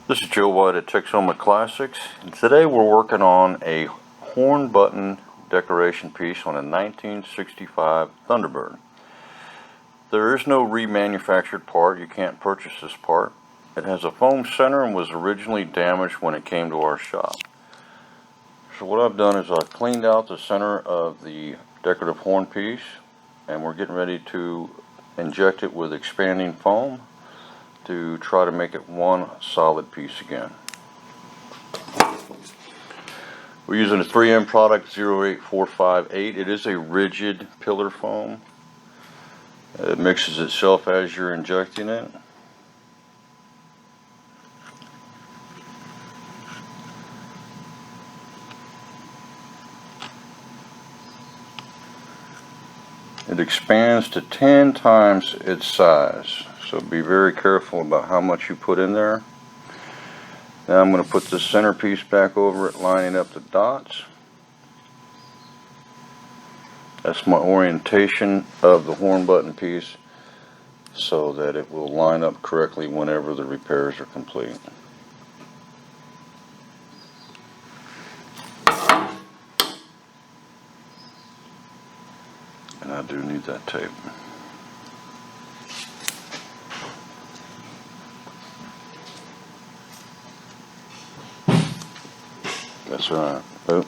This is Joe White at Texoma Classics, and today we're working on a horn button decoration piece on a 1965 Thunderbird. There is no remanufactured part. You can't purchase this part. It has a foam center and was originally damaged when it came to our shop. So what I've done is I've cleaned out the center of the decorative horn piece, and we're getting ready to inject it with expanding foam to try to make it one solid piece again. We're using a 3M product 08458. It is a rigid pillar foam. It mixes itself as you're injecting it. It expands to 10 times its size. So be very careful about how much you put in there. Now I'm going to put the centerpiece back over it, lining up the dots. That's my orientation of the horn button piece so that it will line up correctly whenever the repairs are complete. And I do need that tape. That's right. Oh.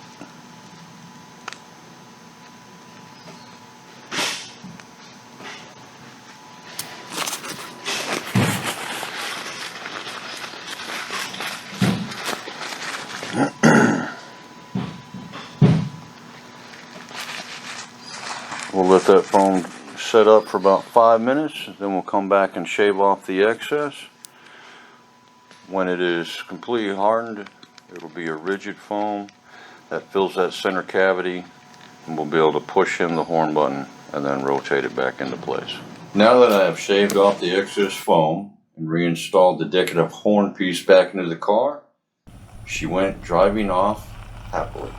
We'll let that foam set up for about 5 minutes, then we'll come back and shave off the excess. When it is completely hardened, it'll be a rigid foam that fills that center cavity, and we'll be able to push in the horn button and then rotate it back into place. Now that I have shaved off the excess foam and reinstalled the decorative horn piece back into the car, she went driving off happily.